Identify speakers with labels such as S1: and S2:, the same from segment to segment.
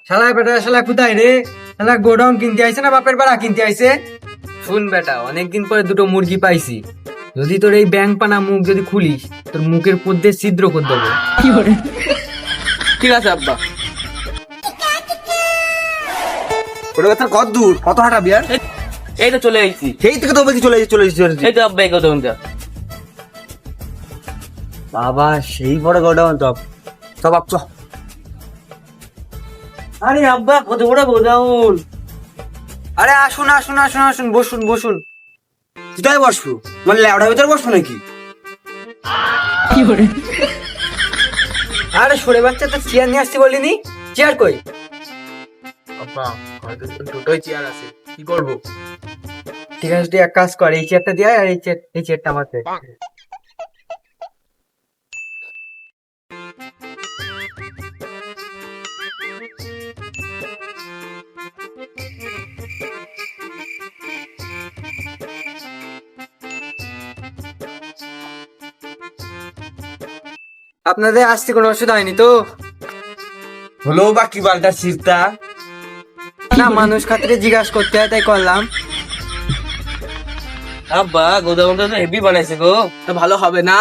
S1: শালা বেটা শালা কোথায় রে? শালা গোডাউন কিনতে আইছে না বাপের বাড়া কিনতে আইছে? শুন বেটা, অনেকদিন পরে দুটো মুরগি পাইছি। যদি তোর এই ব্যাং পানা মুখ যদি খুলিস, তোর মুখের মধ্যে ছিদ্র করে দেবো।
S2: ঠিক আছে আব্বা।
S3: ওটা কথা কত দূর, কত হাঁটাবি আর?
S2: এই তো চলে আইছি।
S3: সেই থেকে তো বলছি চলে এসেছি।
S2: এই তো আব্বা এই কথা বলতে।
S3: বাবা সেই বড় গোডাউন তো। সব আপ চ।
S2: আরে আব্বা কত বড় গোডাউন।
S1: আরে আসুন আসুন আসুন আসুন, বসুন বসুন।
S3: কোথায় বসবো? মানে ল্যাবটার ভিতরে বসবো নাকি?
S1: আরে সরে বাচ্চা, তো চেয়ার নিয়ে আসতে বলিনি? চেয়ার কই?
S2: আব্বা হয়তো দুটোই চেয়ার আছে, কি করব?
S1: ঠিক আছে, তুই এক কাজ কর, এই চেয়ারটা দিয়ে আয়, আর এই চেয়ারটা আমার দে। আপনাদের আসতে কোনো অসুবিধা হয়নি তো?
S3: হলো বা কি বালটা সিরতা?
S1: না, মানুষ খাতিরে জিজ্ঞাসা করতে হয়, তাই করলাম।
S2: আব্বা গোডাউনটা তো হেভি বানাইছে গো।
S4: তা ভালো হবে না?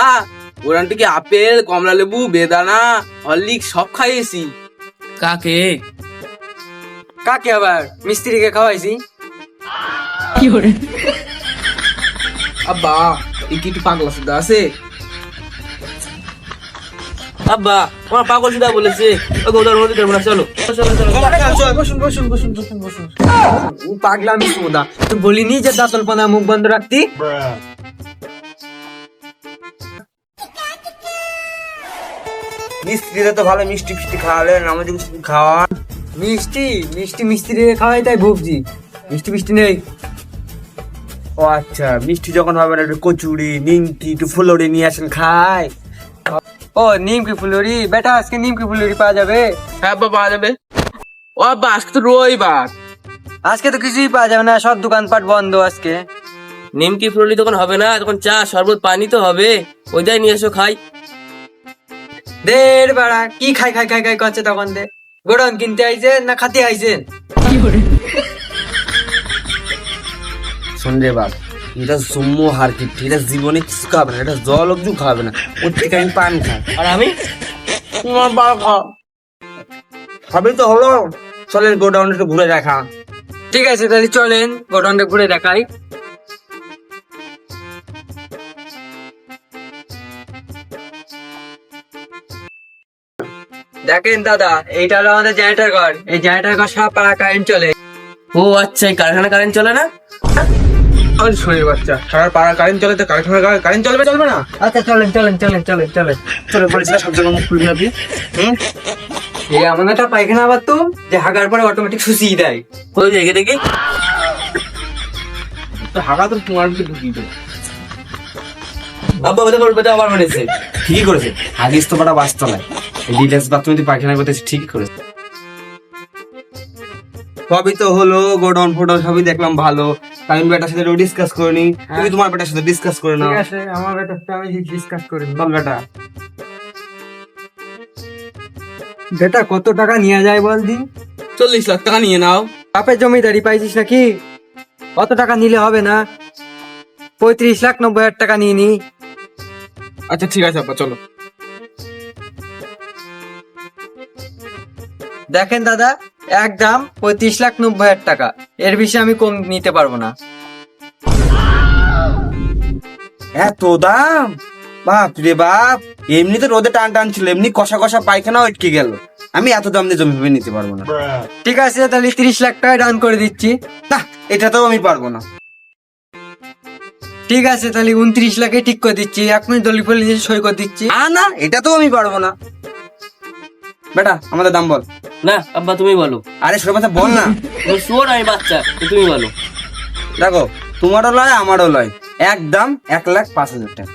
S4: ওরান থেকে আপেল, কমলা লেবু, বেদানা, হরলিক্স সব খাইয়েছি।
S2: কাকে?
S1: কাকে আবার? মিস্ত্রিকে খাওয়াইছি।
S4: আব্বা এই কি একটু পাগলা সুদা আছে?
S2: আব্বা আমার পাগল সুদা বলেছে ওই গোডাউন মধ্যে করবো না, চলো চলো চলো।
S1: বসুন বসুন বসুন বসুন বসুন। ও পাগলামি সোদা, তুই বলিনি যে দাঁতল পানা মুখ বন্ধ রাখতি?
S3: মিস্ত্রিরা তো ভালো মিষ্টি ফিষ্টি খাওয়ালেন, আমাদের মিষ্টি খাওয়ান।
S1: মিষ্টি মিষ্টি মিস্ত্রি খাওয়াই, তাই ভুগছি। মিষ্টি মিষ্টি নেই।
S3: ও আচ্ছা, মিষ্টি যখন হবে না একটু কচুরি, নিমকি, একটু ফুলরি নিয়ে আসেন খাই।
S1: ও নিমকি ফুলুরি, বেটা আজকে নিমকি ফুলুরি পাওয়া যাবে?
S4: হ্যাঁ আব্বা পাওয়া যাবে। ও আব্বা আজকে তো রবিবার।
S1: আজকে তো কিছুই পাওয়া যাবে না, সব দোকানপাট বন্ধ আজকে।
S2: নিমকি ফুললি তখন হবে না, তখন চা শরবত পানি তো হবে, ওইটাই নিয়ে এসো খাই।
S1: দের বাড়া কি খাই খাই খাই খাই করছে তখন দে। গোডাউন কিনতে আইছে না খাতে আইছেন?
S3: শোন রে বাপ, এটা জম্ম হার কিপ্টি, এটা জীবনে কিছু খাবে না, এটা জল অব্দি খাবে না, ওর থেকে আমি পান খাই।
S2: আর আমি
S3: তোমার বাবা খাবে তো হলো, চলেন গোডাউন একটু ঘুরে দেখা।
S1: ঠিক আছে, তাহলে চলেন গোডাউনটা ঘুরে দেখাই। দেখেন দাদা, এইটা হলো আমাদের জেনারেটর ঘর। এই জেনারেটর ঘর সব পাড়া কারেন্ট চলে।
S2: ও আচ্ছা, এই কারখানা কারেন্ট চলে না?
S4: আমার শরীর বাচ্চা সারা পাড়া কারেন্ট চলে, তো কারখানা কারেন্ট চলবে চলবে না?
S1: আচ্ছা চলেন চলেন চলেন চলেন চলেন।
S3: চলে বলেছিল সব জায়গায় মুখ খুলবি না তুই।
S1: এই এমন একটা পায়খানা আবার তো, যে হাগার পরে অটোমেটিক শুষিয়ে দেয়।
S2: ওই দেখে দেখি।
S4: তো হাগা তো তোমার দিকে ঢুকিয়ে দেবে।
S2: আব্বা ওটা করবে তো আবার মেরেছে।
S3: ঠিকই করেছে, হাগিস তো বাটা বাঁচতে নাই, এই ডিটেলস বাথরুমে তুই পায়খানা করতেছিস, ঠিকই করেছে। সবই তো হলো, গোডাউন ফোডাউন সবই দেখলাম ভালো। আমি বেটার সাথে ডিসকাস করে নি, তুমি তোমার বেটার সাথে ডিসকাস করে নাও।
S1: ঠিক আছে, আমার ব্যাপারটা আমি ডিসকাস করে নিই।
S3: বল বেটা।
S1: বেটা কত টাকা নিয়ে যায় বল দি?
S4: 40 লাখ টাকা নিয়ে নাও।
S1: বাপের জমিদারি পাইছিস নাকি? কত টাকা নিলে হবে না? 35,90,000 টাকা নিয়ে নি।
S4: আচ্ছা ঠিক আছে আব্বা চলো।
S1: দেখেন দাদা, একদম 35,90,000 টাকা, এর বেশি আমি কম নিতে পারবো না।
S3: এত দাম? বাপ রে বাপ, এমনি তো রোদে টান টান ছিল, এমনি কষা কষা পায়খানা আটকে গেল, আমি এত দাম দিয়ে জমি ভেবে নিতে পারবো না।
S1: ঠিক আছে, তাহলে 30 লাখ টাকা ডান করে দিচ্ছি।
S3: না, এটা তো আমি পারবো না।
S1: ঠিক আছে, তাহলে 29 লাখে ঠিক করে দিচ্ছি, এখনই দলি ফলি দিয়ে সই করে দিচ্ছি।
S3: না, এটা তো আমি পারবো না। বেটা আমাদের দাম বল।
S2: না আব্বা তুমি বলো।
S3: আরে সরে কথা বল না।
S2: তুমি শুয়োর আমি বাচ্চা, তো তুমি বলো।
S3: দেখো, তোমারও লয় আমারও লয়, একদম 1,05,000 টাকা।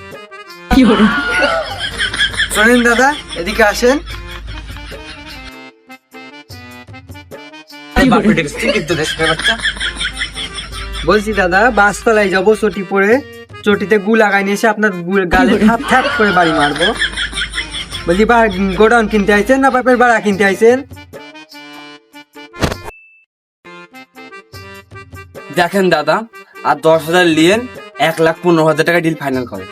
S1: শোনেন দাদা, এদিকে আসেন। বলছি দাদা, বাসতলায় যাবো, চটি পরে চটিতে গু লাগাই নিয়ে এসে আপনার গালে ঠাপ ঠাপ করে বাড়ি মারবো। বলছি গোডাউন কিনতে আইছেন না বাপের বাড়া কিনতে আইছেন?
S3: দেখেন দাদা, আর 10,000 লিয়েন, 1,15,000 টাকা ডিল ফাইনাল করে।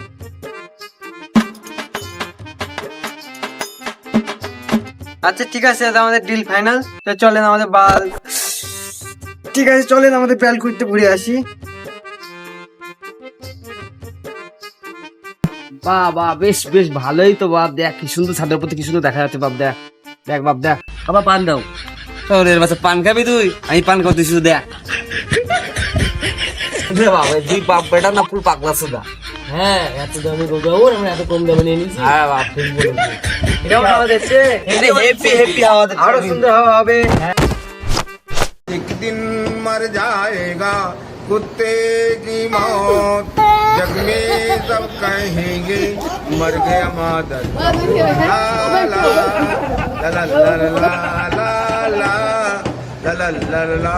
S1: আচ্ছা ঠিক আছে দাদা, আমাদের ডিল ফাইনাল। তো চলেন আমাদের বাল, ঠিক আছে চলেন আমাদের বেল করতে ঘুরে আসি।
S5: বাহ বাহ, বেশ বেশ ভালোই তো বাপ। দেখ কি সুন্দর, ছাদের প্রতি কি সুন্দর দেখা যাচ্ছে বাপ। দেখ দেখ বাপ, দেখ বাবা, পান দাও।
S3: তোর বাচ্চা পান খাবি তুই? আমি পান খাবো, তুই শুধু দেখ।
S5: বাবা দুই বাপ বেটা না ফুল পাগলা সুদা। হ্যাঁ, এত দামে গোগাউর আমরা এত কম দামে নিয়ে নিয়েছি। হ্যাঁ বাপ, ঠিক বলেছিস।
S1: কেমন হাওয়া দিচ্ছে?
S3: হেপি হেপি হাওয়া দিচ্ছে।
S1: আরো সুন্দর হাওয়া হবে।
S6: एक दिन मर जाएगा कुत्ते की मौत, जग में सब कहेंगे मर गया मादर। ला ला ला ला ला ला ला ला ला ला ला ला।